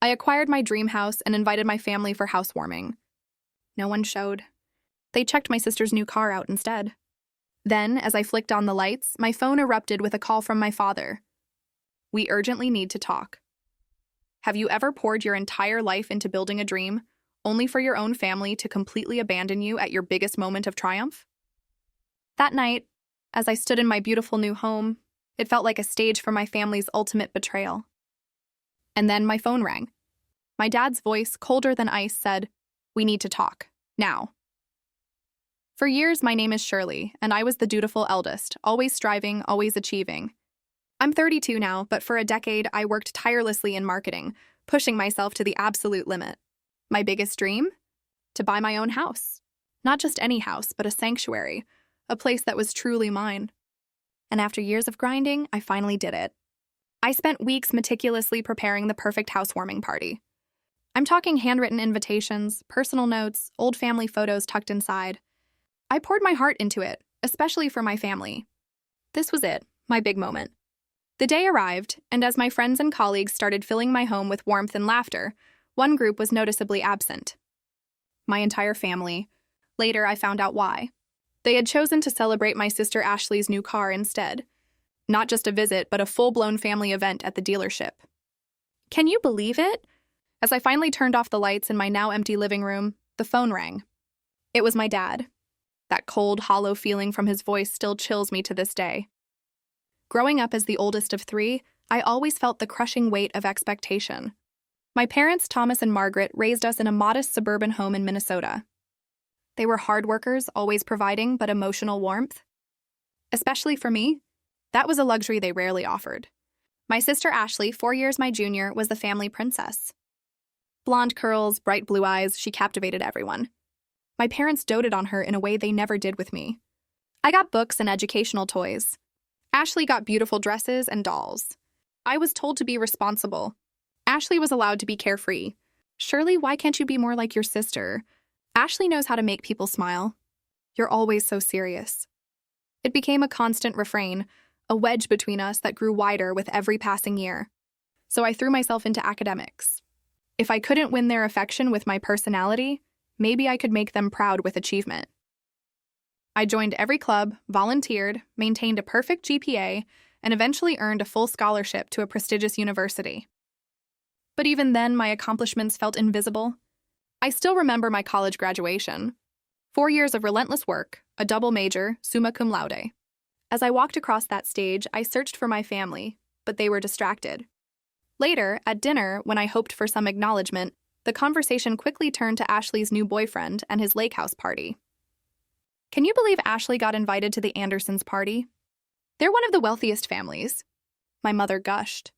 I acquired my dream house and invited my family for housewarming. No one showed. They checked my sister's new car out instead. Then, as I flicked on the lights, my phone erupted with a call from my father. "We urgently need to talk. Have you ever poured your entire life into building a dream, only for your own family to completely abandon you at your biggest moment of triumph?" That night, as I stood in my beautiful new home, it felt like a stage for my family's ultimate betrayal. And then my phone rang. My dad's voice, colder than ice, said, "We need to talk. Now." For years, my name is Shirley, and I was the dutiful eldest, always striving, always achieving. I'm 32 now, but for a decade, I worked tirelessly in marketing, pushing myself to the absolute limit. My biggest dream? To buy my own house. Not just any house, but a sanctuary, a place that was truly mine. And after years of grinding, I finally did it. I spent weeks meticulously preparing the perfect housewarming party. I'm talking handwritten invitations, personal notes, old family photos tucked inside. I poured my heart into it, especially for my family. This was it, my big moment. The day arrived, and as my friends and colleagues started filling my home with warmth and laughter, one group was noticeably absent. My entire family. Later, I found out why. They had chosen to celebrate my sister Ashley's new car instead. Not just a visit, but a full-blown family event at the dealership. Can you believe it? As I finally turned off the lights in my now empty living room, the phone rang. It was my dad. That cold, hollow feeling from his voice still chills me to this day. Growing up as the oldest of three, I always felt the crushing weight of expectation. My parents, Thomas and Margaret, raised us in a modest suburban home in Minnesota. They were hard workers, always providing, but emotional warmth. Especially for me, that was a luxury they rarely offered. My sister Ashley, 4 years my junior, was the family princess. Blonde curls, bright blue eyes, she captivated everyone. My parents doted on her in a way they never did with me. I got books and educational toys. Ashley got beautiful dresses and dolls. I was told to be responsible. Ashley was allowed to be carefree. "Shirley, why can't you be more like your sister? Ashley knows how to make people smile. You're always so serious." It became a constant refrain, a wedge between us that grew wider with every passing year. So I threw myself into academics. If I couldn't win their affection with my personality, maybe I could make them proud with achievement. I joined every club, volunteered, maintained a perfect GPA, and eventually earned a full scholarship to a prestigious university. But even then, my accomplishments felt invisible. I still remember my college graduation. 4 years of relentless work, a double major, summa cum laude. As I walked across that stage, I searched for my family, but they were distracted. Later, at dinner, when I hoped for some acknowledgement, the conversation quickly turned to Ashley's new boyfriend and his lake house party. Can you believe Ashley got invited to the Andersons' party? They're one of the wealthiest families. My mother gushed.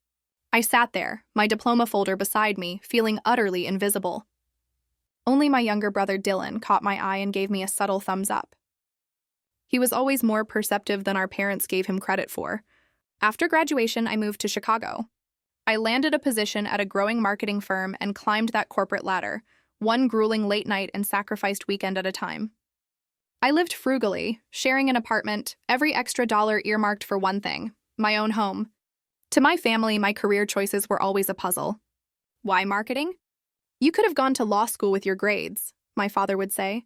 I sat there, my diploma folder beside me, feeling utterly invisible. Only my younger brother Dylan caught my eye and gave me a subtle thumbs up. He was always more perceptive than our parents gave him credit for. After graduation, I moved to Chicago. I landed a position at a growing marketing firm and climbed that corporate ladder, one grueling late night and sacrificed weekend at a time. I lived frugally, sharing an apartment, every extra dollar earmarked for one thing, my own home. To my family, my career choices were always a puzzle. Why marketing? "You could have gone to law school with your grades," my father would say.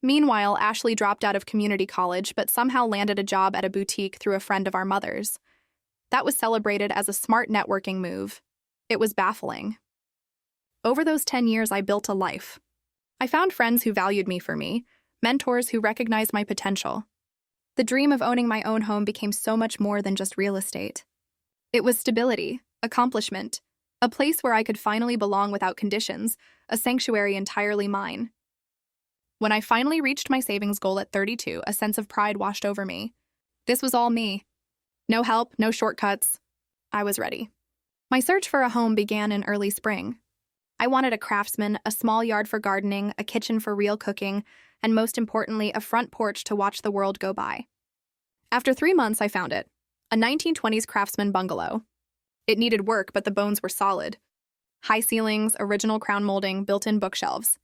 Meanwhile, Ashley dropped out of community college but somehow landed a job at a boutique through a friend of our mother's. That was celebrated as a smart networking move. It was baffling. Over those 10 years, I built a life. I found friends who valued me for me, mentors who recognized my potential. The dream of owning my own home became so much more than just real estate. It was stability, accomplishment, a place where I could finally belong without conditions, a sanctuary entirely mine. When I finally reached my savings goal at 32, a sense of pride washed over me. This was all me. No help, no shortcuts. I was ready. My search for a home began in early spring. I wanted a craftsman, a small yard for gardening, a kitchen for real cooking, and most importantly, a front porch to watch the world go by. After 3 months, I found it. A 1920s craftsman bungalow. It needed work, but the bones were solid. High ceilings, original crown molding, built-in bookshelves.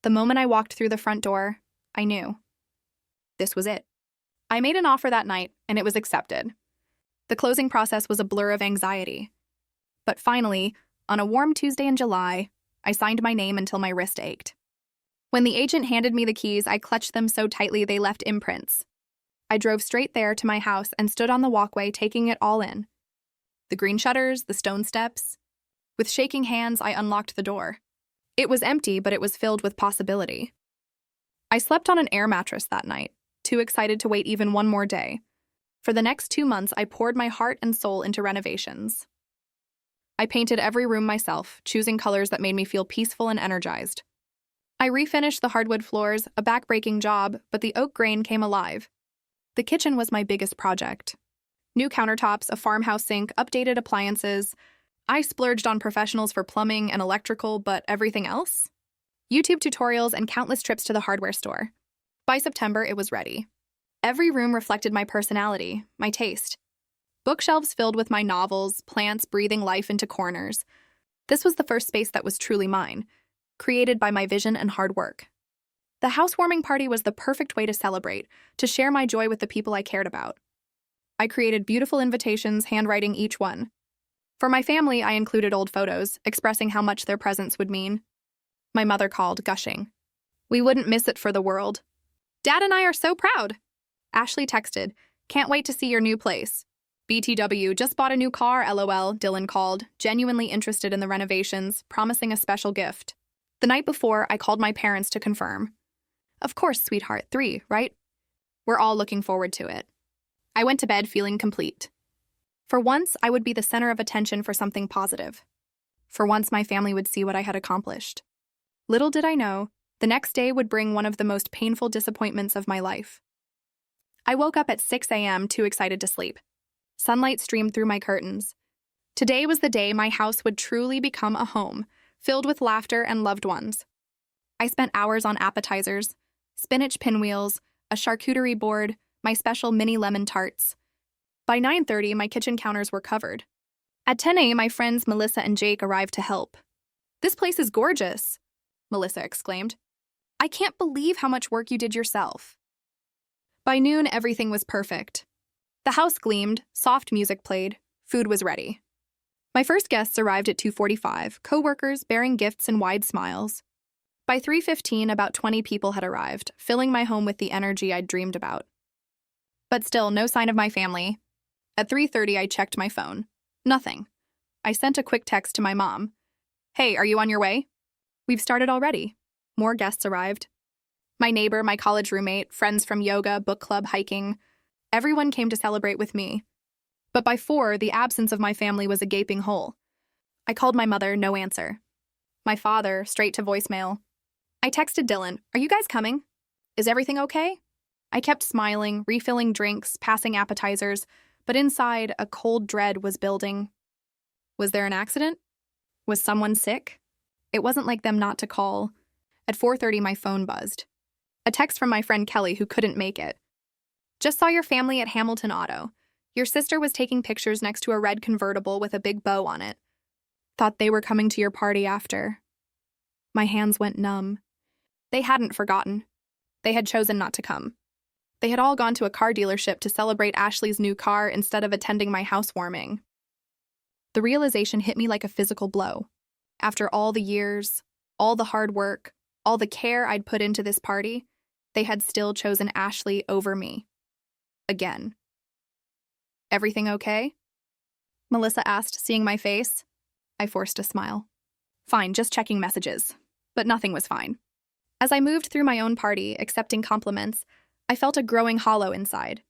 The moment I walked through the front door, I knew. This was it. I made an offer that night, and it was accepted. The closing process was a blur of anxiety. But finally, On a warm Tuesday in July, I signed my name until my wrist ached. When the agent handed me the keys, I clutched them so tightly they left imprints. I drove straight there to my house and stood on the walkway, taking it all in. The green shutters, the stone steps. With shaking hands, I unlocked the door. It was empty, but it was filled with possibility. I slept on an air mattress that night, too excited to wait even one more day. For the next 2 months, I poured my heart and soul into renovations. I painted every room myself, choosing colors that made me feel peaceful and energized. I refinished the hardwood floors, a back-breaking job, but the oak grain came alive. The kitchen was my biggest project. New countertops, a farmhouse sink, updated appliances. I splurged on professionals for plumbing and electrical, but everything else? YouTube tutorials and countless trips to the hardware store. By September, it was ready. Every room reflected my personality, my taste. Bookshelves filled with my novels, plants breathing life into corners. This was the first space that was truly mine, created by my vision and hard work. The housewarming party was the perfect way to celebrate, to share my joy with the people I cared about. I created beautiful invitations, handwriting each one. For my family, I included old photos, expressing how much their presence would mean. My mother called, gushing. We wouldn't miss it for the world. Dad and I are so proud. Ashley texted, can't wait to see your new place. BTW, just bought a new car, LOL, Dylan called, genuinely interested in the renovations, promising a special gift. The night before, I called my parents to confirm. Of course, sweetheart, 3, right? We're all looking forward to it. I went to bed feeling complete. For once, I would be the center of attention for something positive. For once, my family would see what I had accomplished. Little did I know, the next day would bring one of the most painful disappointments of my life. I woke up at 6 a.m. too excited to sleep. Sunlight streamed through my curtains. Today was the day my house would truly become a home, filled with laughter and loved ones. I spent hours on appetizers, spinach pinwheels, a charcuterie board, my special mini lemon tarts. By 9:30, my kitchen counters were covered. At 10 a.m., my friends Melissa and Jake arrived to help. This place is gorgeous, Melissa exclaimed. I can't believe how much work you did yourself. By noon, everything was perfect. The house gleamed, soft music played, food was ready. My first guests arrived at 2:45, co-workers bearing gifts and wide smiles. By 3:15, about 20 people had arrived, filling my home with the energy I'd dreamed about. But still, no sign of my family. At 3:30, I checked my phone. Nothing. I sent a quick text to my mom. Hey, are you on your way? We've started already. More guests arrived. My neighbor, my college roommate, friends from yoga, book club, hiking. Everyone came to celebrate with me. But by 4, the absence of my family was a gaping hole. I called my mother, no answer. My father, straight to voicemail. I texted Dylan, are you guys coming? Is everything okay? I kept smiling, refilling drinks, passing appetizers, but inside, a cold dread was building. Was there an accident? Was someone sick? It wasn't like them not to call. At 4:30, my phone buzzed. A text from my friend Kelly, who couldn't make it. Just saw your family at Hamilton Auto. Your sister was taking pictures next to a red convertible with a big bow on it. Thought they were coming to your party after. My hands went numb. They hadn't forgotten. They had chosen not to come. They had all gone to a car dealership to celebrate Ashley's new car instead of attending my housewarming. The realization hit me like a physical blow. After all the years, all the hard work, all the care I'd put into this party, they had still chosen Ashley over me. Again. Everything okay? Melissa asked, seeing my face. I forced a smile. Fine, just checking messages. But nothing was fine. As I moved through my own party, accepting compliments, I felt a growing hollow inside.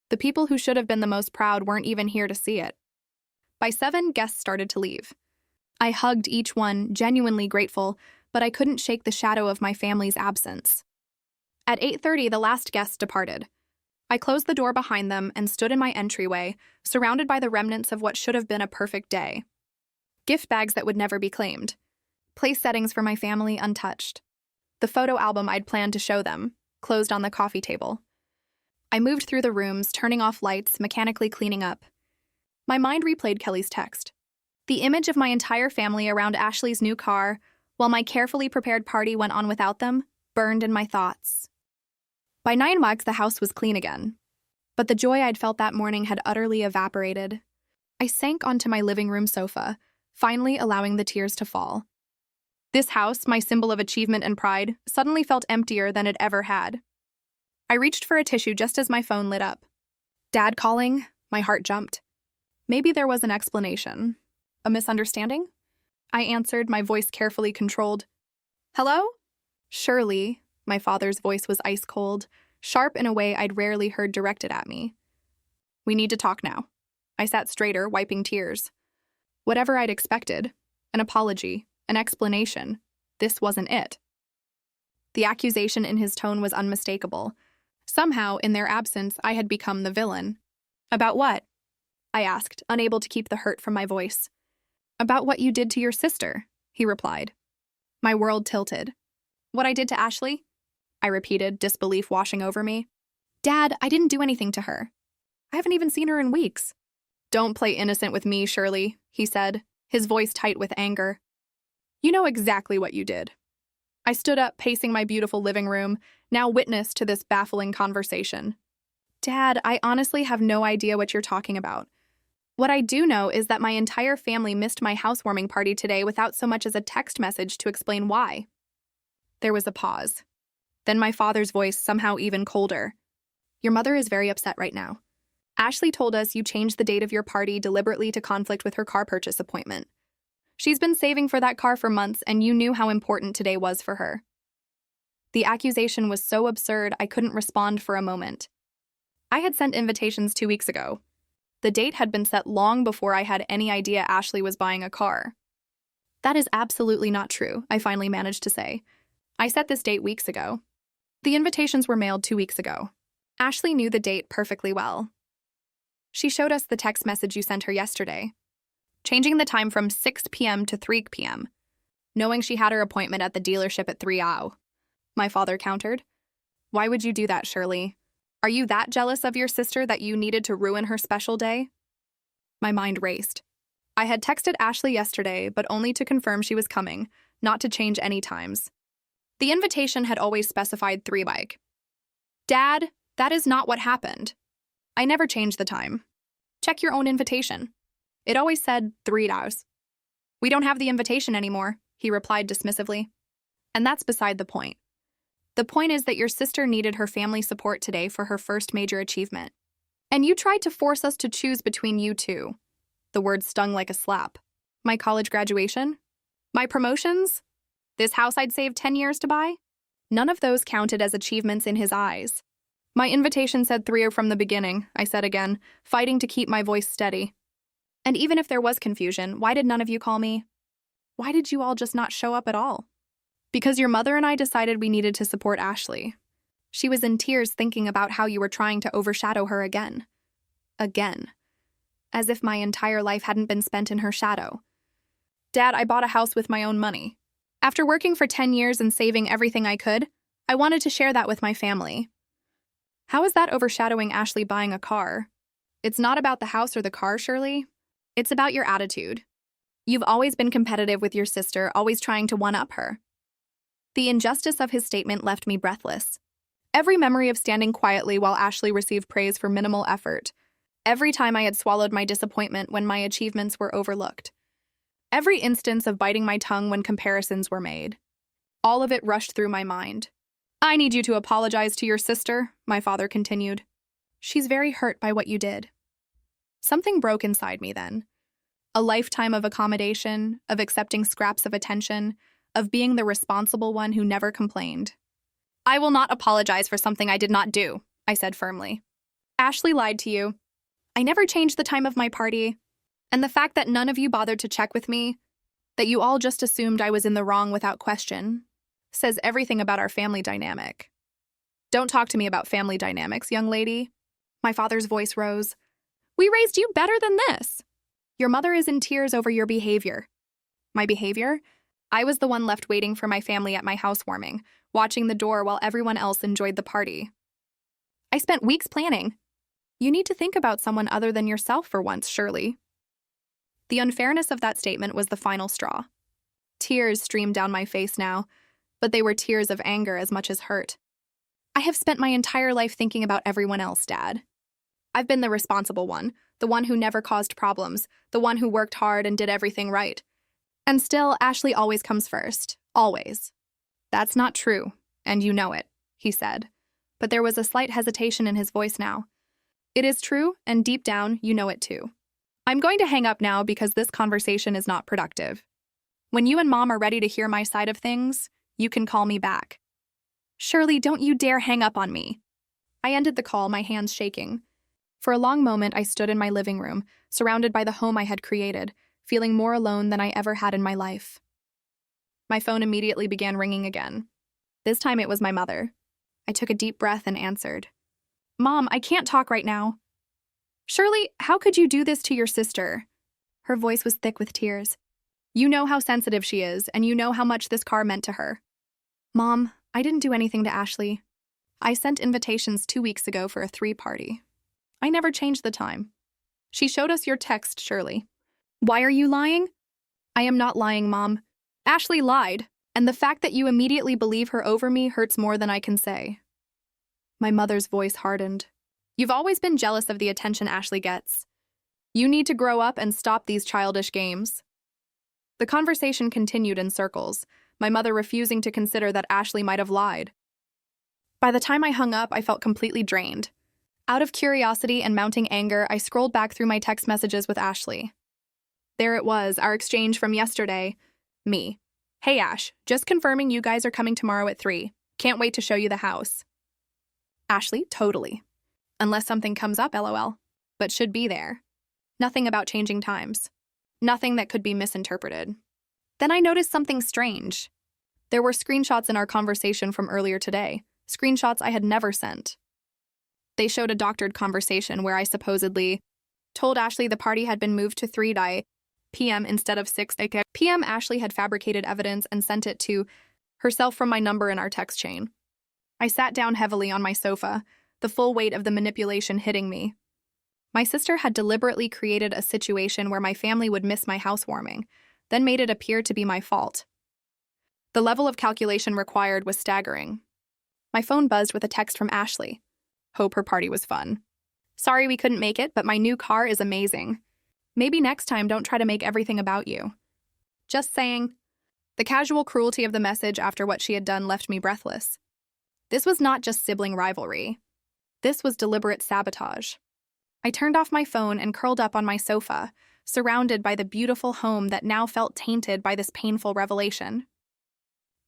The people who should have been the most proud weren't even here to see it. By 7, guests started to leave. I hugged each one, genuinely grateful, but I couldn't shake the shadow of my family's absence. At 8:30, the last guest departed. I closed the door behind them and stood in my entryway, surrounded by the remnants of what should have been a perfect day. Gift bags that would never be claimed. Place settings for my family untouched. The photo album I'd planned to show them, closed on the coffee table. I moved through the rooms, turning off lights, mechanically cleaning up. My mind replayed Kelly's text. The image of my entire family around Ashley's new car, while my carefully prepared party went on without them, burned in my thoughts. By 9 weeks, the house was clean again. But the joy I'd felt that morning had utterly evaporated. I sank onto my living room sofa, finally allowing the tears to fall. This house, my symbol of achievement and pride, suddenly felt emptier than it ever had. I reached for a tissue just as my phone lit up. Dad calling, my heart jumped. Maybe there was an explanation. A misunderstanding? I answered, my voice carefully controlled. Hello? Surely, my father's voice was ice cold, sharp in a way I'd rarely heard directed at me. We need to talk now. I sat straighter, wiping tears. Whatever I'd expected, an apology, an explanation, this wasn't it. The accusation in his tone was unmistakable. Somehow, in their absence, I had become the villain. About what? I asked, unable to keep the hurt from my voice. About what you did to your sister, he replied. My world tilted. What I did to Ashley? I repeated, disbelief washing over me. Dad, I didn't do anything to her. I haven't even seen her in weeks. Don't play innocent with me, Shirley, he said, his voice tight with anger. You know exactly what you did. I stood up, pacing my beautiful living room, now witness to this baffling conversation. Dad, I honestly have no idea what you're talking about. What I do know is that my entire family missed my housewarming party today without so much as a text message to explain why. There was a pause. Then my father's voice, somehow even colder. Your mother is very upset right now. Ashley told us you changed the date of your party deliberately to conflict with her car purchase appointment. She's been saving for that car for months, and you knew how important today was for her. The accusation was so absurd I couldn't respond for a moment. I had sent invitations 2 weeks ago. The date had been set long before I had any idea Ashley was buying a car. That is absolutely not true, I finally managed to say. I set this date weeks ago. The invitations were mailed 2 weeks ago. Ashley knew the date perfectly well. She showed us the text message you sent her yesterday, changing the time from 6 p.m. to 3 p.m., knowing she had her appointment at the dealership at 3 hours. My father countered. Why would you do that, Shirley? Are you that jealous of your sister that you needed to ruin her special day? My mind raced. I had texted Ashley yesterday, but only to confirm she was coming, not to change any times. The invitation had always specified 3 bike. Dad, that is not what happened. I never changed the time. Check your own invitation. It always said 3 hours. We don't have the invitation anymore, he replied dismissively. And that's beside the point. The point is that your sister needed her family support today for her first major achievement. And you tried to force us to choose between you two. The word stung like a slap. My college graduation? My promotions? This house I'd saved 10 years to buy? None of those counted as achievements in his eyes. My invitation said 3 from the beginning, I said again, fighting to keep my voice steady. And even if there was confusion, why did none of you call me? Why did you all just not show up at all? Because your mother and I decided we needed to support Ashley. She was in tears thinking about how you were trying to overshadow her again. Again. As if my entire life hadn't been spent in her shadow. Dad, I bought a house with my own money. After working for 10 years and saving everything I could, I wanted to share that with my family. How is that overshadowing Ashley buying a car? It's not about the house or the car, Shirley. It's about your attitude. You've always been competitive with your sister, always trying to one-up her. The injustice of his statement left me breathless. Every memory of standing quietly while Ashley received praise for minimal effort. Every time I had swallowed my disappointment when my achievements were overlooked. Every instance of biting my tongue when comparisons were made. All of it rushed through my mind. I need you to apologize to your sister, my father continued. She's very hurt by what you did. Something broke inside me then. A lifetime of accommodation, of accepting scraps of attention, of being the responsible one who never complained. I will not apologize for something I did not do, I said firmly. Ashley lied to you. I never changed the time of my party. And the fact that none of you bothered to check with me, that you all just assumed I was in the wrong without question, says everything about our family dynamic. Don't talk to me about family dynamics, young lady. My father's voice rose. We raised you better than this. Your mother is in tears over your behavior. My behavior? I was the one left waiting for my family at my housewarming, watching the door while everyone else enjoyed the party. I spent weeks planning. You need to think about someone other than yourself for once, Shirley. The unfairness of that statement was the final straw. Tears streamed down my face now, but they were tears of anger as much as hurt. I have spent my entire life thinking about everyone else, Dad. I've been the responsible one, the one who never caused problems, the one who worked hard and did everything right. And still, Ashley always comes first. Always. That's not true, and you know it, he said. But there was a slight hesitation in his voice now. It is true, and deep down, you know it too. I'm going to hang up now because this conversation is not productive. When you and Mom are ready to hear my side of things, you can call me back. Shirley, don't you dare hang up on me. I ended the call, my hands shaking. For a long moment, I stood in my living room, surrounded by the home I had created, feeling more alone than I ever had in my life. My phone immediately began ringing again. This time it was my mother. I took a deep breath and answered. Mom, I can't talk right now. Shirley, how could you do this to your sister? Her voice was thick with tears. You know how sensitive she is, and you know how much this car meant to her. Mom, I didn't do anything to Ashley. I sent invitations 2 weeks ago for a 3 party. I never changed the time. She showed us your text, Shirley. Why are you lying? I am not lying, Mom. Ashley lied, and the fact that you immediately believe her over me hurts more than I can say. My mother's voice hardened. You've always been jealous of the attention Ashley gets. You need to grow up and stop these childish games. The conversation continued in circles, my mother refusing to consider that Ashley might have lied. By the time I hung up, I felt completely drained. Out of curiosity and mounting anger, I scrolled back through my text messages with Ashley. There it was, our exchange from yesterday. Me. Hey Ash, just confirming you guys are coming tomorrow at 3. Can't wait to show you the house. Ashley, totally. Unless something comes up, LOL. But should be there. Nothing about changing times. Nothing that could be misinterpreted. Then I noticed something strange. There were screenshots in our conversation from earlier today, screenshots I had never sent. They showed a doctored conversation where I supposedly told Ashley the party had been moved to 3 p.m. instead of 6 p.m. Ashley had fabricated evidence and sent it to herself from my number in our text chain. I sat down heavily on my sofa, the full weight of the manipulation hitting me. My sister had deliberately created a situation where my family would miss my housewarming, then made it appear to be my fault. The level of calculation required was staggering. My phone buzzed with a text from Ashley. Hope her party was fun. Sorry we couldn't make it, but my new car is amazing. Maybe next time don't try to make everything about you. Just saying. The casual cruelty of the message after what she had done left me breathless. This was not just sibling rivalry. This was deliberate sabotage. I turned off my phone and curled up on my sofa, surrounded by the beautiful home that now felt tainted by this painful revelation.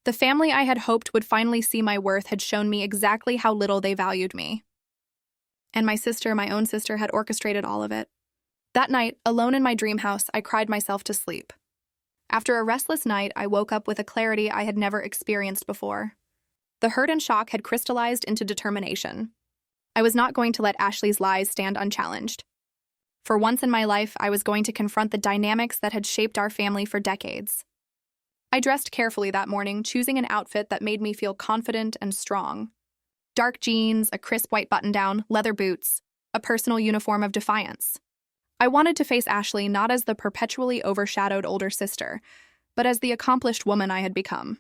The family I had hoped would finally see my worth had shown me exactly how little they valued me. And my sister, my own sister, had orchestrated all of it. That night, alone in my dream house, I cried myself to sleep. After a restless night, I woke up with a clarity I had never experienced before. The hurt and shock had crystallized into determination. I was not going to let Ashley's lies stand unchallenged. For once in my life, I was going to confront the dynamics that had shaped our family for decades. I dressed carefully that morning, choosing an outfit that made me feel confident and strong. Dark jeans, a crisp white button-down, leather boots, a personal uniform of defiance. I wanted to face Ashley not as the perpetually overshadowed older sister, but as the accomplished woman I had become.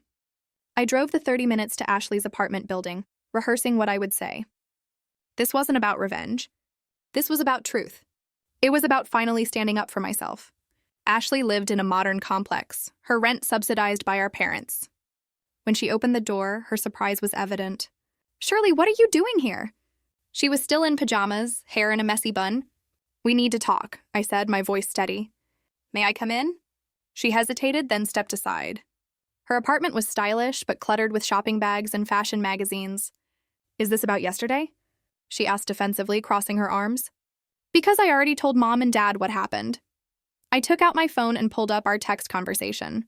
I drove the 30 minutes to Ashley's apartment building, rehearsing what I would say. This wasn't about revenge. This was about truth. It was about finally standing up for myself. Ashley lived in a modern complex, her rent subsidized by our parents. When she opened the door, her surprise was evident. Shirley, what are you doing here? She was still in pajamas, hair in a messy bun. We need to talk, I said, my voice steady. May I come in? She hesitated, then stepped aside. Her apartment was stylish, but cluttered with shopping bags and fashion magazines. Is this about yesterday? She asked defensively, crossing her arms. Because I already told Mom and Dad what happened. I took out my phone and pulled up our text conversation.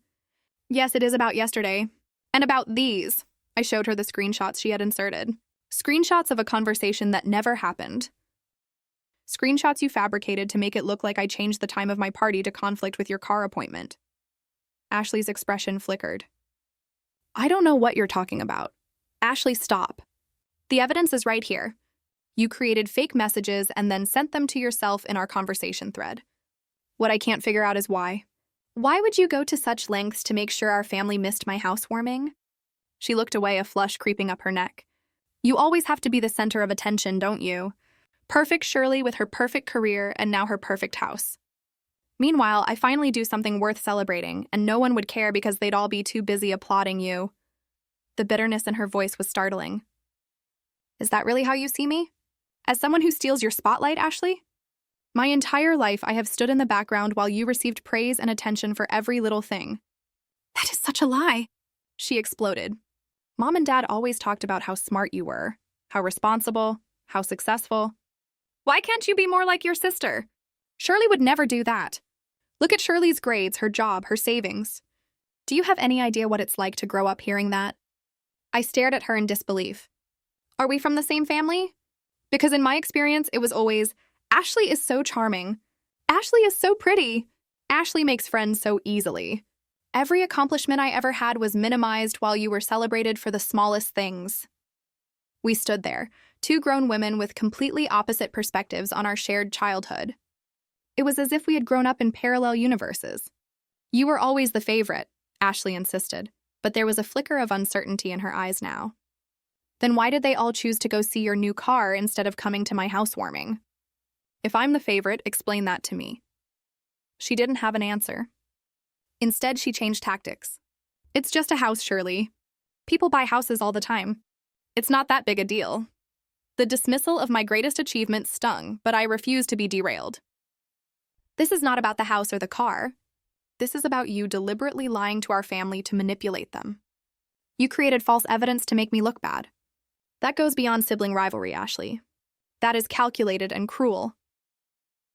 Yes, it is about yesterday. And about these. I showed her the screenshots she had inserted. Screenshots of a conversation that never happened. Screenshots you fabricated to make it look like I changed the time of my party to conflict with your car appointment. Ashley's expression flickered. I don't know what you're talking about. Ashley, stop. The evidence is right here. You created fake messages and then sent them to yourself in our conversation thread. What I can't figure out is why. Why would you go to such lengths to make sure our family missed my housewarming? She looked away, a flush creeping up her neck. You always have to be the center of attention, don't you? Perfect Shirley with her perfect career and now her perfect house. Meanwhile, I finally do something worth celebrating, and no one would care because they'd all be too busy applauding you. The bitterness in her voice was startling. Is that really how you see me? As someone who steals your spotlight, Ashley? My entire life, I have stood in the background while you received praise and attention for every little thing. That is such a lie, she exploded. Mom and Dad always talked about how smart you were, how responsible, how successful. Why can't you be more like your sister? Shirley would never do that. Look at Shirley's grades, her job, her savings. Do you have any idea what it's like to grow up hearing that? I stared at her in disbelief. Are we from the same family? Because in my experience, it was always, Ashley is so charming. Ashley is so pretty. Ashley makes friends so easily. Every accomplishment I ever had was minimized while you were celebrated for the smallest things. We stood there, two grown women with completely opposite perspectives on our shared childhood. It was as if we had grown up in parallel universes. You were always the favorite, Ashley insisted, but there was a flicker of uncertainty in her eyes now. Then why did they all choose to go see your new car instead of coming to my housewarming? If I'm the favorite, explain that to me. She didn't have an answer. Instead, she changed tactics. It's just a house, Shirley. People buy houses all the time. It's not that big a deal. The dismissal of my greatest achievement stung, but I refused to be derailed. This is not about the house or the car. This is about you deliberately lying to our family to manipulate them. You created false evidence to make me look bad. That goes beyond sibling rivalry, Ashley. That is calculated and cruel.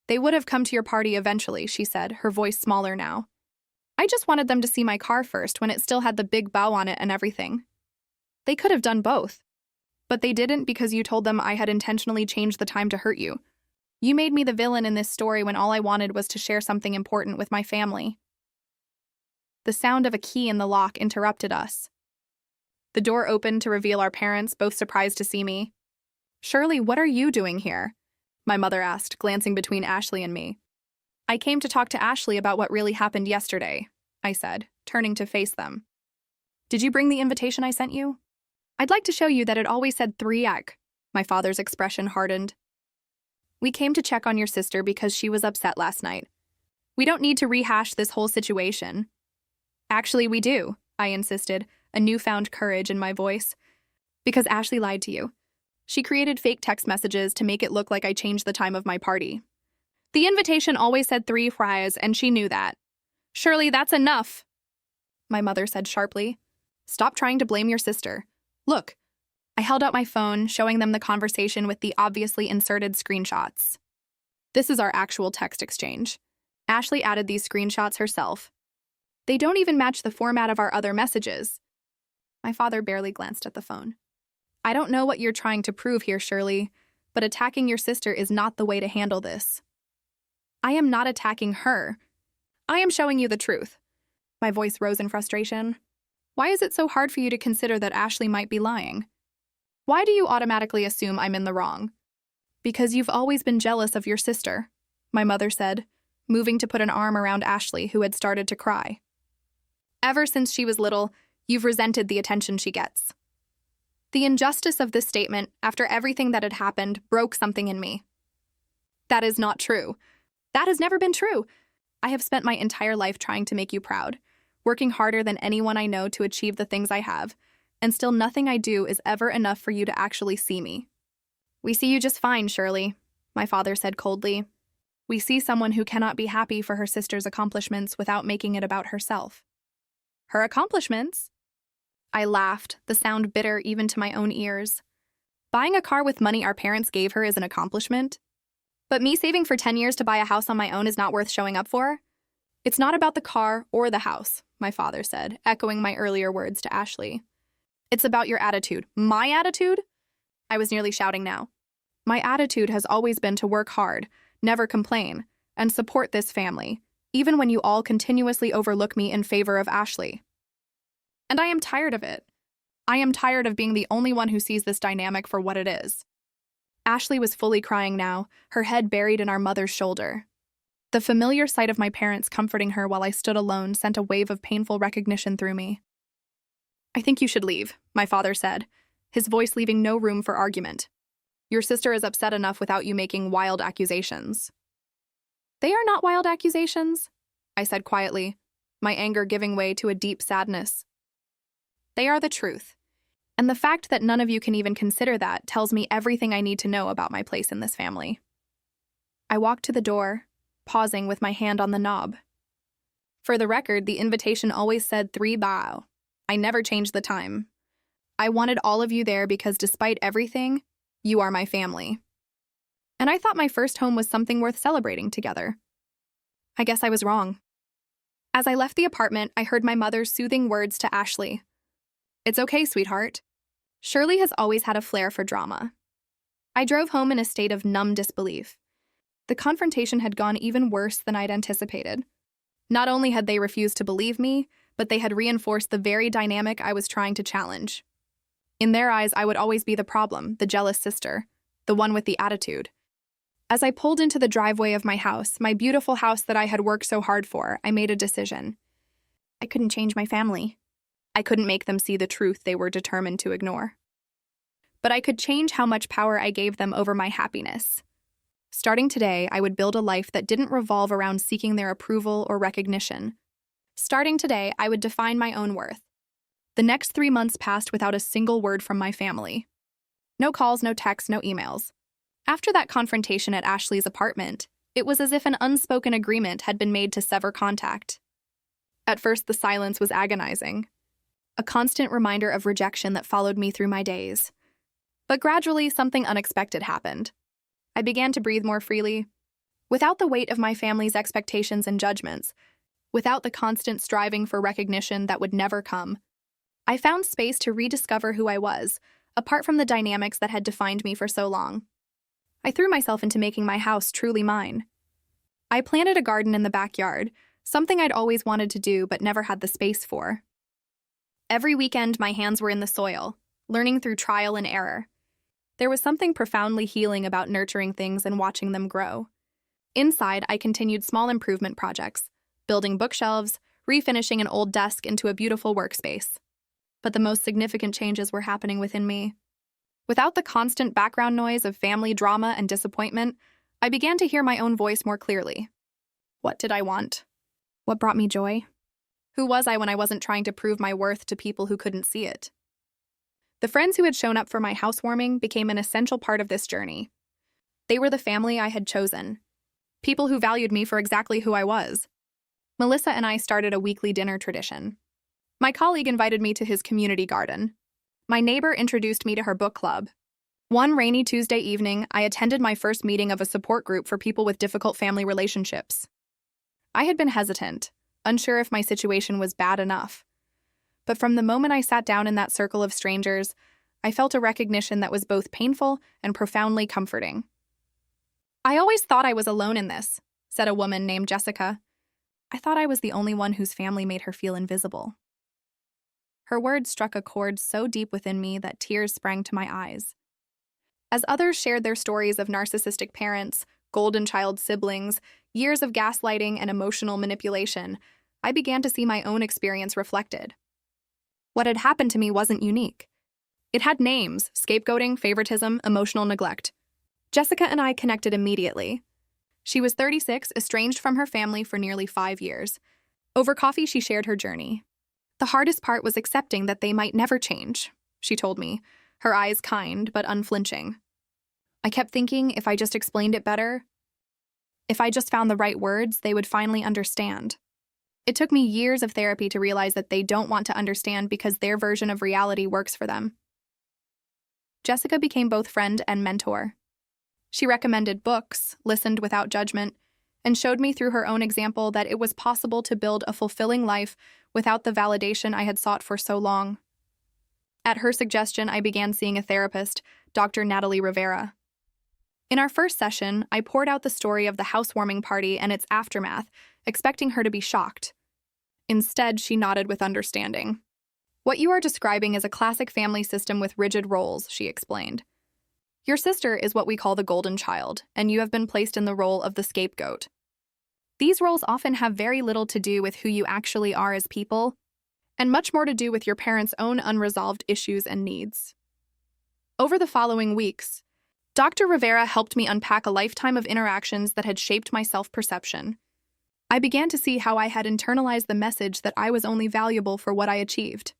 They would have come to your party eventually, she said, her voice smaller now. I just wanted them to see my car first when it still had the big bow on it and everything. They could have done both. But they didn't because you told them I had intentionally changed the time to hurt you. You made me the villain in this story when all I wanted was to share something important with my family. The sound of a key in the lock interrupted us. The door opened to reveal our parents, both surprised to see me. Shirley, what are you doing here? My mother asked, glancing between Ashley and me. I came to talk to Ashley about what really happened yesterday, I said, turning to face them. Did you bring the invitation I sent you? I'd like to show you that it always said 3 ek. My father's expression hardened. We came to check on your sister because she was upset last night. We don't need to rehash this whole situation. Actually, we do, I insisted, a newfound courage in my voice. Because Ashley lied to you. She created fake text messages to make it look like I changed the time of my party. The invitation always said 3 fries, and she knew that. Shirley, that's enough, my mother said sharply. Stop trying to blame your sister. Look. I held out my phone, showing them the conversation with the obviously inserted screenshots. This is our actual text exchange. Ashley added these screenshots herself. They don't even match the format of our other messages. My father barely glanced at the phone. I don't know what you're trying to prove here, Shirley, but attacking your sister is not the way to handle this. I am not attacking her. I am showing you the truth. My voice rose in frustration. Why is it so hard for you to consider that Ashley might be lying? Why do you automatically assume I'm in the wrong? Because you've always been jealous of your sister, my mother said, moving to put an arm around Ashley, who had started to cry. Ever since she was little, you've resented the attention she gets. The injustice of this statement, after everything that had happened, broke something in me. That is not true. That has never been true. I have spent my entire life trying to make you proud, working harder than anyone I know to achieve the things I have, and still nothing I do is ever enough for you to actually see me. We see you just fine, Shirley, my father said coldly. We see someone who cannot be happy for her sister's accomplishments without making it about herself. Her accomplishments? I laughed, the sound bitter even to my own ears. Buying a car with money our parents gave her is an accomplishment? But me saving for 10 years to buy a house on my own is not worth showing up for? It's not about the car or the house, my father said, echoing my earlier words to Ashley. It's about your attitude. My attitude? I was nearly shouting now. My attitude has always been to work hard, never complain, and support this family, even when you all continuously overlook me in favor of Ashley. And I am tired of it. I am tired of being the only one who sees this dynamic for what it is. Ashley was fully crying now, her head buried in our mother's shoulder. The familiar sight of my parents comforting her while I stood alone sent a wave of painful recognition through me. I think you should leave, my father said, his voice leaving no room for argument. Your sister is upset enough without you making wild accusations." "They are not wild accusations," I said quietly, my anger giving way to a deep sadness. "They are the truth. And the fact that none of you can even consider that tells me everything I need to know about my place in this family." I walked to the door, pausing with my hand on the knob. For the record, the invitation always said 3 bao. I never changed the time. I wanted all of you there because despite everything, you are my family. And I thought my first home was something worth celebrating together. I guess I was wrong. As I left the apartment, I heard my mother's soothing words to Ashley. "It's okay, sweetheart." Shirley has always had a flair for drama. I drove home in a state of numb disbelief. The confrontation had gone even worse than I'd anticipated. Not only had they refused to believe me, but they had reinforced the very dynamic I was trying to challenge. In their eyes, I would always be the problem, the jealous sister, the one with the attitude. As I pulled into the driveway of my house, my beautiful house that I had worked so hard for, I made a decision. I couldn't change my family. I couldn't make them see the truth they were determined to ignore. But I could change how much power I gave them over my happiness. Starting today, I would build a life that didn't revolve around seeking their approval or recognition. Starting today, I would define my own worth. The next 3 months passed without a single word from my family. No calls, no texts, no emails. After that confrontation at Ashley's apartment, it was as if an unspoken agreement had been made to sever contact. At first, the silence was agonizing, a constant reminder of rejection that followed me through my days. But gradually, something unexpected happened. I began to breathe more freely, without the weight of my family's expectations and judgments, without the constant striving for recognition that would never come. I found space to rediscover who I was, apart from the dynamics that had defined me for so long. I threw myself into making my house truly mine. I planted a garden in the backyard, something I'd always wanted to do but never had the space for. Every weekend, my hands were in the soil, learning through trial and error. There was something profoundly healing about nurturing things and watching them grow. Inside, I continued small improvement projects, building bookshelves, refinishing an old desk into a beautiful workspace. But the most significant changes were happening within me. Without the constant background noise of family drama and disappointment, I began to hear my own voice more clearly. What did I want? What brought me joy? Who was I when I wasn't trying to prove my worth to people who couldn't see it? The friends who had shown up for my housewarming became an essential part of this journey. They were the family I had chosen, people who valued me for exactly who I was. Melissa and I started a weekly dinner tradition. My colleague invited me to his community garden. My neighbor introduced me to her book club. One rainy Tuesday evening, I attended my first meeting of a support group for people with difficult family relationships. I had been hesitant, unsure if my situation was bad enough. But from the moment I sat down in that circle of strangers, I felt a recognition that was both painful and profoundly comforting. "I always thought I was alone in this," said a woman named Jessica. "I thought I was the only one whose family made her feel invisible." Her words struck a chord so deep within me that tears sprang to my eyes. As others shared their stories of narcissistic parents, golden child siblings, years of gaslighting and emotional manipulation, I began to see my own experience reflected. What had happened to me wasn't unique. It had names: scapegoating, favoritism, emotional neglect. Jessica and I connected immediately. She was 36, estranged from her family for nearly 5 years. Over coffee, she shared her journey. "The hardest part was accepting that they might never change," she told me, her eyes kind but unflinching. I kept thinking if I just explained it better, if I just found the right words, they would finally understand. It took me years of therapy to realize that they don't want to understand because their version of reality works for them. Jessica became both friend and mentor. She recommended books, listened without judgment, and showed me through her own example that it was possible to build a fulfilling life without the validation I had sought for so long. At her suggestion, I began seeing a therapist, Dr. Natalie Rivera. In our first session, I poured out the story of the housewarming party and its aftermath, expecting her to be shocked. Instead, she nodded with understanding. "What you are describing is a classic family system with rigid roles," she explained. "Your sister is what we call the golden child, and you have been placed in the role of the scapegoat. These roles often have very little to do with who you actually are as people, and much more to do with your parents' own unresolved issues and needs." Over the following weeks, Dr. Rivera helped me unpack a lifetime of interactions that had shaped my self-perception. I began to see how I had internalized the message that I was only valuable for what I achieved.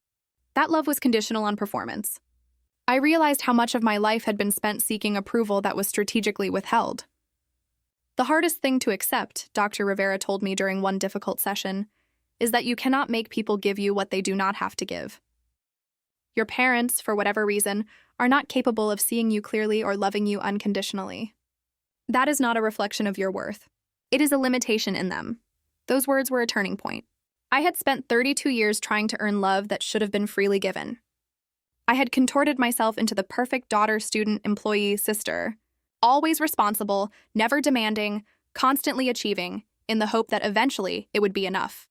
That love was conditional on performance. I realized how much of my life had been spent seeking approval that was strategically withheld. The hardest thing to accept, Dr. Rivera told me during one difficult session, is that you cannot make people give you what they do not have to give. Your parents, for whatever reason, are not capable of seeing you clearly or loving you unconditionally. That is not a reflection of your worth. It is a limitation in them. Those words were a turning point. I had spent 32 years trying to earn love that should have been freely given. I had contorted myself into the perfect daughter, student, employee, sister, always responsible, never demanding, constantly achieving, in the hope that eventually it would be enough.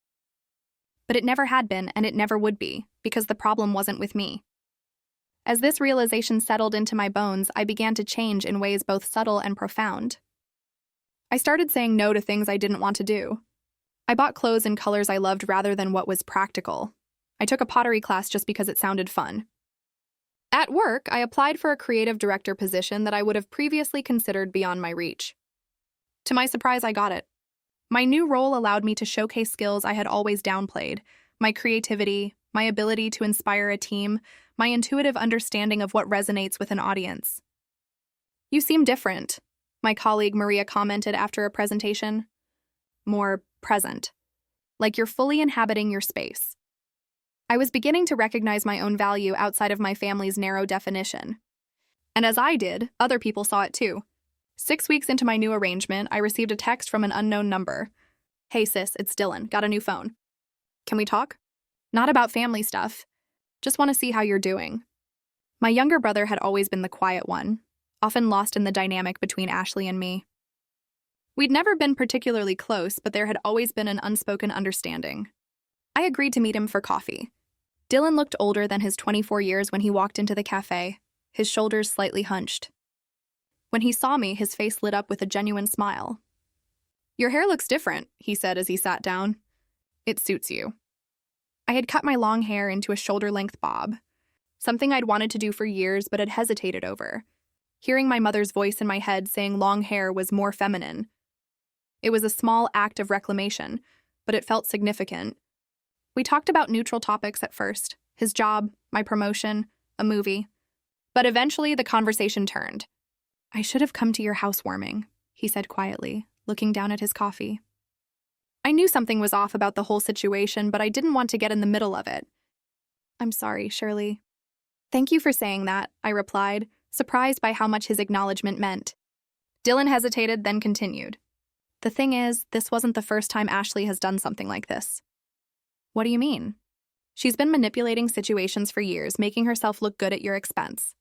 But it never had been, and it never would be, because the problem wasn't with me. As this realization settled into my bones, I began to change in ways both subtle and profound. I started saying no to things I didn't want to do. I bought clothes in colors I loved rather than what was practical. I took a pottery class just because it sounded fun. At work, I applied for a creative director position that I would have previously considered beyond my reach. To my surprise, I got it. My new role allowed me to showcase skills I had always downplayed: my creativity, my ability to inspire a team, my intuitive understanding of what resonates with an audience. "You seem different," my colleague Maria commented after a presentation. "More present. Like you're fully inhabiting your space." I was beginning to recognize my own value outside of my family's narrow definition. And as I did, other people saw it too. 6 weeks into my new arrangement, I received a text from an unknown number. "Hey sis, it's Dylan. Got a new phone. Can we talk? Not about family stuff. Just want to see how you're doing." My younger brother had always been the quiet one, often lost in the dynamic between Ashley and me. We'd never been particularly close, but there had always been an unspoken understanding. I agreed to meet him for coffee. Dylan looked older than his 24 years when he walked into the cafe, his shoulders slightly hunched. When he saw me, his face lit up with a genuine smile. "Your hair looks different," he said as he sat down. "It suits you." I had cut my long hair into a shoulder-length bob, something I'd wanted to do for years but had hesitated over, hearing my mother's voice in my head saying long hair was more feminine. It was a small act of reclamation, but it felt significant. We talked about neutral topics at first: his job, my promotion, a movie. But eventually the conversation turned. "I should have come to your housewarming," he said quietly, looking down at his coffee. I knew something was off about the whole situation, but I didn't want to get in the middle of it. "I'm sorry, Shirley." "Thank you for saying that," I replied, surprised by how much his acknowledgement meant. Dylan hesitated, then continued. "The thing is, this wasn't the first time Ashley has done something like this." "What do you mean?" "She's been manipulating situations for years, making herself look good at your expense.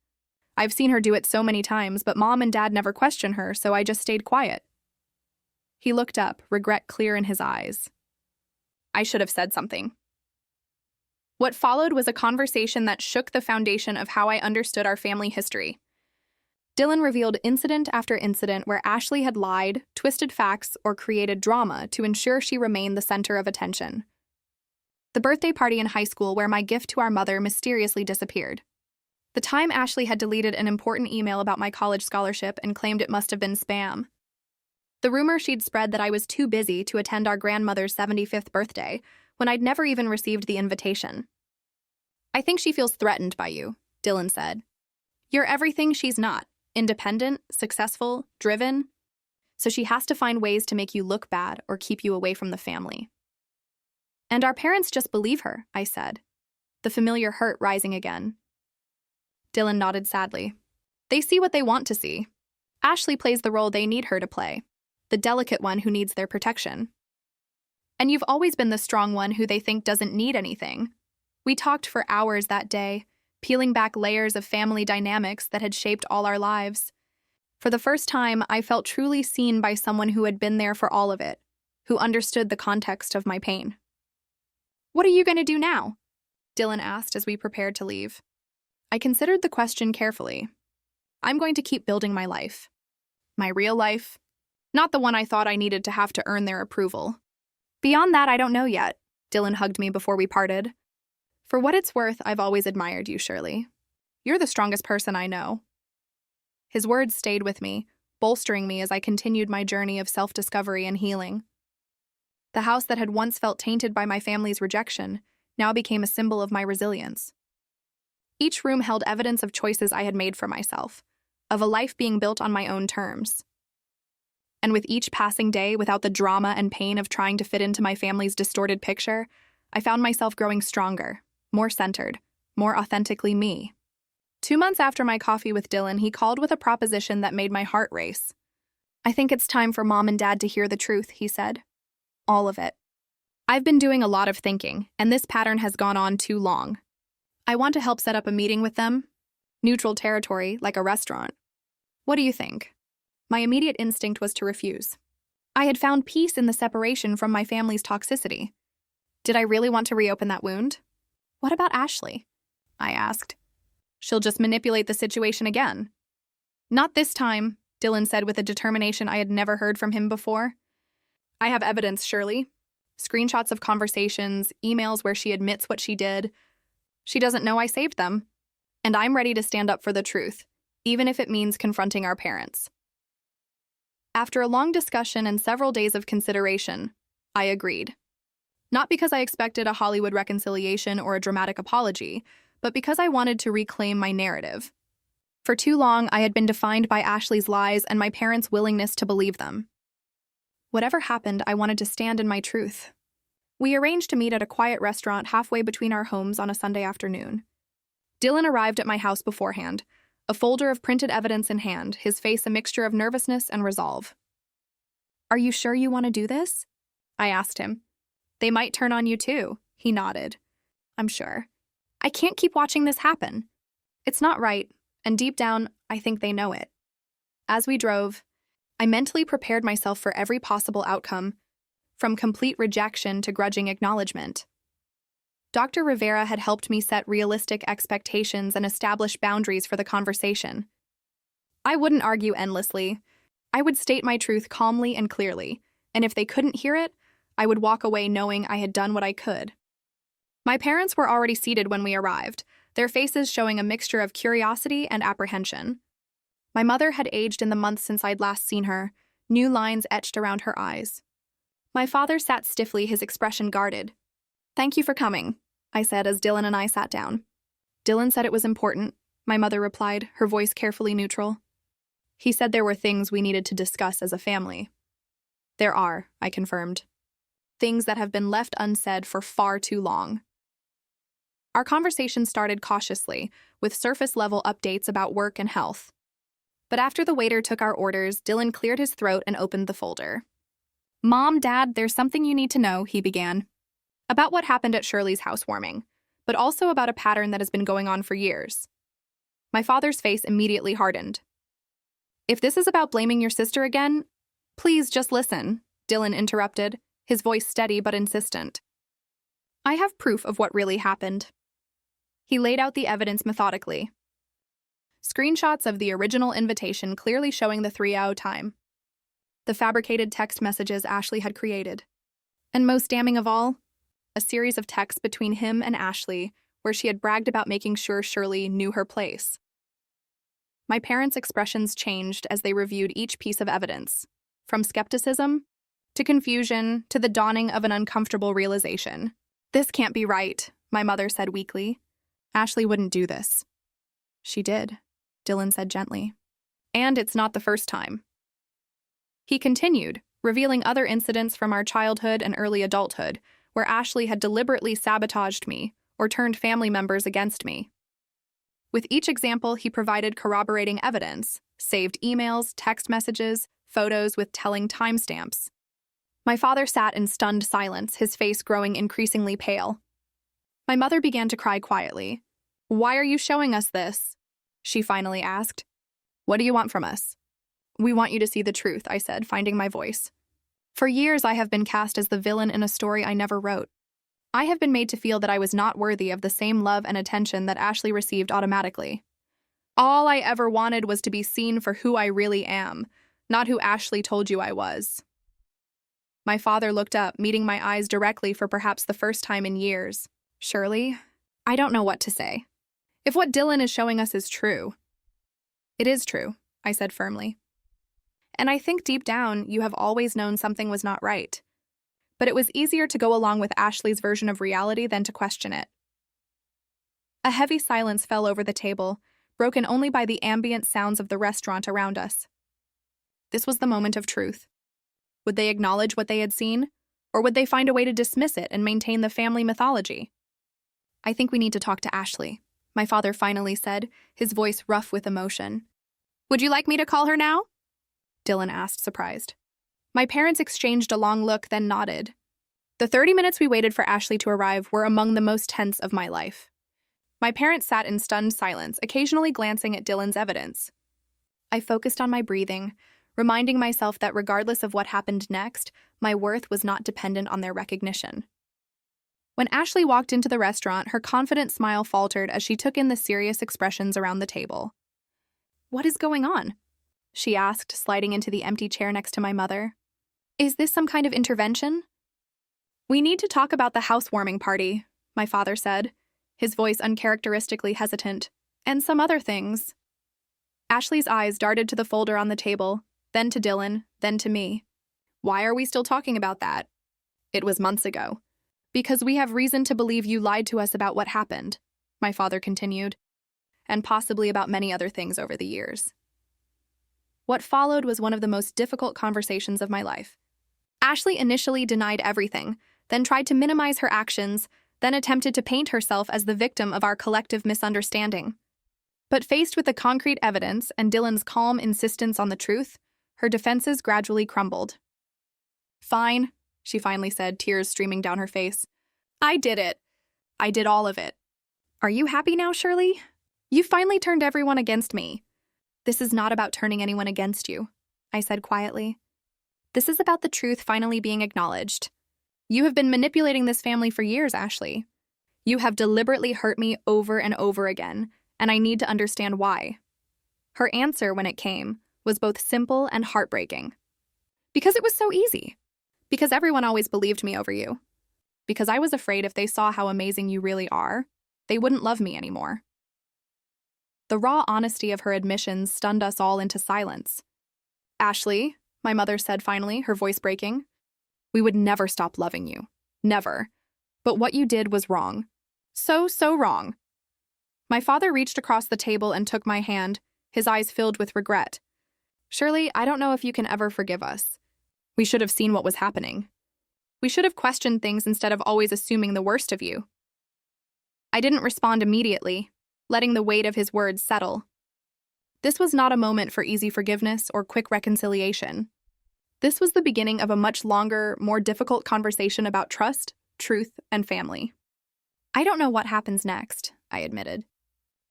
I've seen her do it so many times, but Mom and Dad never question her, so I just stayed quiet." He looked up, regret clear in his eyes. I should have said something. What followed was a conversation that shook the foundation of how I understood our family history. Dylan revealed incident after incident where Ashley had lied, twisted facts, or created drama to ensure she remained the center of attention. The birthday party in high school where my gift to our mother mysteriously disappeared. The time Ashley had deleted an important email about my college scholarship and claimed it must have been spam. The rumor she'd spread that I was too busy to attend our grandmother's 75th birthday when I'd never even received the invitation. "I think she feels threatened by you," Dylan said. "You're everything she's not: independent, successful, driven. So she has to find ways to make you look bad or keep you away from the family." "And our parents just believe her," I said, the familiar hurt rising again. Dylan nodded sadly. "They see what they want to see. Ashley plays the role they need her to play, the delicate one who needs their protection. And you've always been the strong one who they think doesn't need anything." We talked for hours that day, peeling back layers of family dynamics that had shaped all our lives. For the first time, I felt truly seen by someone who had been there for all of it, who understood the context of my pain. "What are you going to do now?" Dylan asked as we prepared to leave. I considered the question carefully. "I'm going to keep building my life. My real life. Not the one I thought I needed to have to earn their approval. Beyond that, I don't know yet." Dylan hugged me before we parted. "For what it's worth, I've always admired you, Shirley. You're the strongest person I know." His words stayed with me, bolstering me as I continued my journey of self-discovery and healing. The house that had once felt tainted by my family's rejection now became a symbol of my resilience. Each room held evidence of choices I had made for myself, of a life being built on my own terms. And with each passing day, without the drama and pain of trying to fit into my family's distorted picture, I found myself growing stronger, more centered, more authentically me. 2 months after my coffee with Dylan, he called with a proposition that made my heart race. "I think it's time for Mom and Dad to hear the truth," he said. "All of it. I've been doing a lot of thinking, and this pattern has gone on too long. I want to help set up a meeting with them. Neutral territory, like a restaurant. What do you think?" My immediate instinct was to refuse. I had found peace in the separation from my family's toxicity. Did I really want to reopen that wound? "What about Ashley?" I asked. "She'll just manipulate the situation again." "Not this time," Dylan said with a determination I had never heard from him before. "I have evidence, Shirley. Screenshots of conversations, emails where she admits what she did. She doesn't know I saved them. And I'm ready to stand up for the truth, even if it means confronting our parents." After a long discussion and several days of consideration, I agreed. Not because I expected a Hollywood reconciliation or a dramatic apology, but because I wanted to reclaim my narrative. For too long, I had been defined by Ashley's lies and my parents' willingness to believe them. Whatever happened, I wanted to stand in my truth. We arranged to meet at a quiet restaurant halfway between our homes on a Sunday afternoon. Dylan arrived at my house beforehand, a folder of printed evidence in hand, his face a mixture of nervousness and resolve. "Are you sure you want to do this?" I asked him. "They might turn on you too," he nodded. "I'm sure. I can't keep watching this happen. It's not right, and deep down, I think they know it." As we drove, I mentally prepared myself for every possible outcome, from complete rejection to grudging acknowledgement. Dr. Rivera had helped me set realistic expectations and establish boundaries for the conversation. I wouldn't argue endlessly. I would state my truth calmly and clearly, and if they couldn't hear it, I would walk away knowing I had done what I could. My parents were already seated when we arrived, their faces showing a mixture of curiosity and apprehension. My mother had aged in the months since I'd last seen her, new lines etched around her eyes. My father sat stiffly, his expression guarded. "Thank you for coming," I said as Dylan and I sat down. "Dylan said it was important," my mother replied, her voice carefully neutral. "He said there were things we needed to discuss as a family." "There are," I confirmed. "Things that have been left unsaid for far too long." Our conversation started cautiously, with surface-level updates about work and health. But after the waiter took our orders, Dylan cleared his throat and opened the folder. "Mom, Dad, there's something you need to know," he began. About what happened at Shirley's housewarming, but also about a pattern that has been going on for years. My father's face immediately hardened. "If this is about blaming your sister again, please just listen," Dylan interrupted, his voice steady but insistent. "I have proof of what really happened." He laid out the evidence methodically. Screenshots of the original invitation clearly showing the 3-hour time. The fabricated text messages Ashley had created. And most damning of all, a series of texts between him and Ashley where she had bragged about making sure Shirley knew her place. My parents' expressions changed as they reviewed each piece of evidence, from skepticism to confusion to the dawning of an uncomfortable realization. "This can't be right," my mother said weakly. "Ashley wouldn't do this." "She did," Dylan said gently. "And it's not the first time." He continued, revealing other incidents from our childhood and early adulthood where Ashley had deliberately sabotaged me or turned family members against me. With each example, he provided corroborating evidence, saved emails, text messages, photos with telling timestamps. My father sat in stunned silence, his face growing increasingly pale. My mother began to cry quietly. "Why are you showing us this?" she finally asked. "What do you want from us?" "We want you to see the truth," I said, finding my voice. "For years, I have been cast as the villain in a story I never wrote. I have been made to feel that I was not worthy of the same love and attention that Ashley received automatically. All I ever wanted was to be seen for who I really am, not who Ashley told you I was." My father looked up, meeting my eyes directly for perhaps the first time in years. "Shirley, I don't know what to say. If what Dylan is showing us is true." "It is true," I said firmly. And I think deep down, you have always known something was not right. But it was easier to go along with Ashley's version of reality than to question it. A heavy silence fell over the table, broken only by the ambient sounds of the restaurant around us. This was the moment of truth. Would they acknowledge what they had seen, or would they find a way to dismiss it and maintain the family mythology? I think we need to talk to Ashley, my father finally said, his voice rough with emotion. Would you like me to call her now? Dylan asked, surprised. My parents exchanged a long look, then nodded. The 30 minutes we waited for Ashley to arrive were among the most tense of my life. My parents sat in stunned silence, occasionally glancing at Dylan's evidence. I focused on my breathing, reminding myself that regardless of what happened next, my worth was not dependent on their recognition. When Ashley walked into the restaurant, her confident smile faltered as she took in the serious expressions around the table. What is going on? She asked, sliding into the empty chair next to my mother. Is this some kind of intervention? We need to talk about the housewarming party, my father said, his voice uncharacteristically hesitant, and some other things. Ashley's eyes darted to the folder on the table, then to Dylan, then to me. Why are we still talking about that? It was months ago. Because we have reason to believe you lied to us about what happened, my father continued, and possibly about many other things over the years. What followed was one of the most difficult conversations of my life. Ashley initially denied everything, then tried to minimize her actions, then attempted to paint herself as the victim of our collective misunderstanding. But faced with the concrete evidence and Dylan's calm insistence on the truth, her defenses gradually crumbled. Fine, she finally said, tears streaming down her face. I did it. I did all of it. Are you happy now, Shirley? You finally turned everyone against me. This is not about turning anyone against you, I said quietly. This is about the truth finally being acknowledged. You have been manipulating this family for years, Ashley. You have deliberately hurt me over and over again, and I need to understand why. Her answer, when it came, was both simple and heartbreaking. Because it was so easy. Because everyone always believed me over you. Because I was afraid if they saw how amazing you really are, they wouldn't love me anymore. The raw honesty of her admissions stunned us all into silence. Ashley, my mother said finally, her voice breaking, we would never stop loving you. Never. But what you did was wrong. So wrong. My father reached across the table and took my hand, his eyes filled with regret. Shirley, I don't know if you can ever forgive us. We should have seen what was happening. We should have questioned things instead of always assuming the worst of you. I didn't respond immediately, letting the weight of his words settle. This was not a moment for easy forgiveness or quick reconciliation. This was the beginning of a much longer, more difficult conversation about trust, truth, and family. I don't know what happens next, I admitted.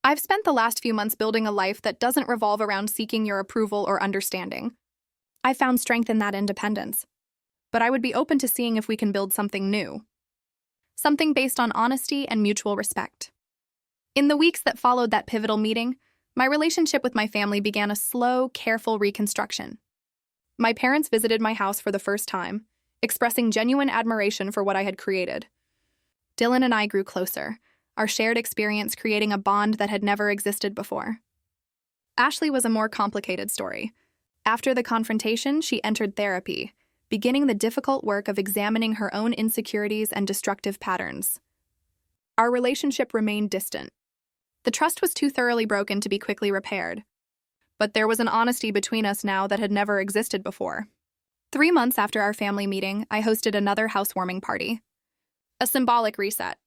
I've spent the last few months building a life that doesn't revolve around seeking your approval or understanding. I found strength in that independence. But I would be open to seeing if we can build something new. Something based on honesty and mutual respect. In the weeks that followed that pivotal meeting, my relationship with my family began a slow, careful reconstruction. My parents visited my house for the first time, expressing genuine admiration for what I had created. Dylan and I grew closer, our shared experience creating a bond that had never existed before. Ashley was a more complicated story. After the confrontation, she entered therapy, beginning the difficult work of examining her own insecurities and destructive patterns. Our relationship remained distant. The trust was too thoroughly broken to be quickly repaired. But there was an honesty between us now that had never existed before. 3 months after our family meeting, I hosted another housewarming party. A symbolic reset.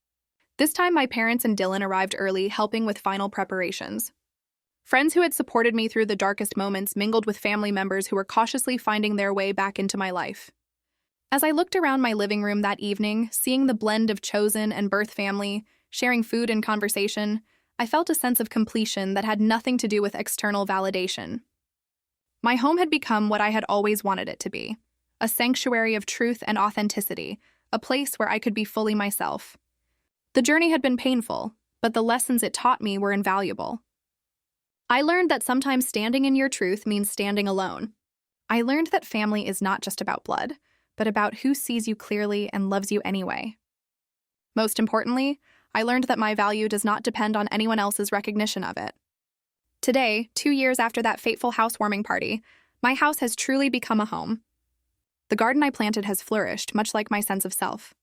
This time my parents and Dylan arrived early, helping with final preparations. Friends who had supported me through the darkest moments mingled with family members who were cautiously finding their way back into my life. As I looked around my living room that evening, seeing the blend of chosen and birth family, sharing food and conversation, I felt a sense of completion that had nothing to do with external validation. My home had become what I had always wanted it to be, a sanctuary of truth and authenticity, a place where I could be fully myself. The journey had been painful, but the lessons it taught me were invaluable. I learned that sometimes standing in your truth means standing alone. I learned that family is not just about blood, but about who sees you clearly and loves you anyway. Most importantly, I learned that my value does not depend on anyone else's recognition of it. Today, 2 years after that fateful housewarming party, my house has truly become a home. The garden I planted has flourished, much like my sense of self.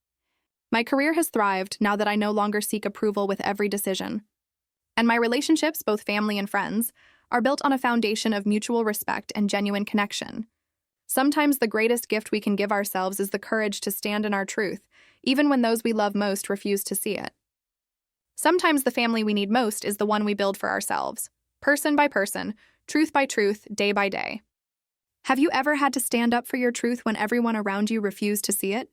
My career has thrived now that I no longer seek approval with every decision. And my relationships, both family and friends, are built on a foundation of mutual respect and genuine connection. Sometimes the greatest gift we can give ourselves is the courage to stand in our truth, even when those we love most refuse to see it. Sometimes the family we need most is the one we build for ourselves, person by person, truth by truth, day by day. Have you ever had to stand up for your truth when everyone around you refused to see it?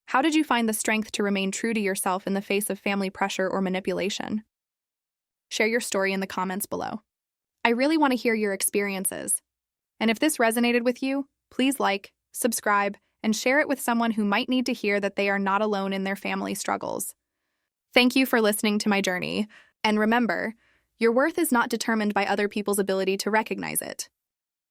How did you find the strength to remain true to yourself in the face of family pressure or manipulation? Share your story in the comments below. I really want to hear your experiences. And if this resonated with you, please like, subscribe, and share it with someone who might need to hear that they are not alone in their family struggles. Thank you for listening to my journey, and remember, your worth is not determined by other people's ability to recognize it.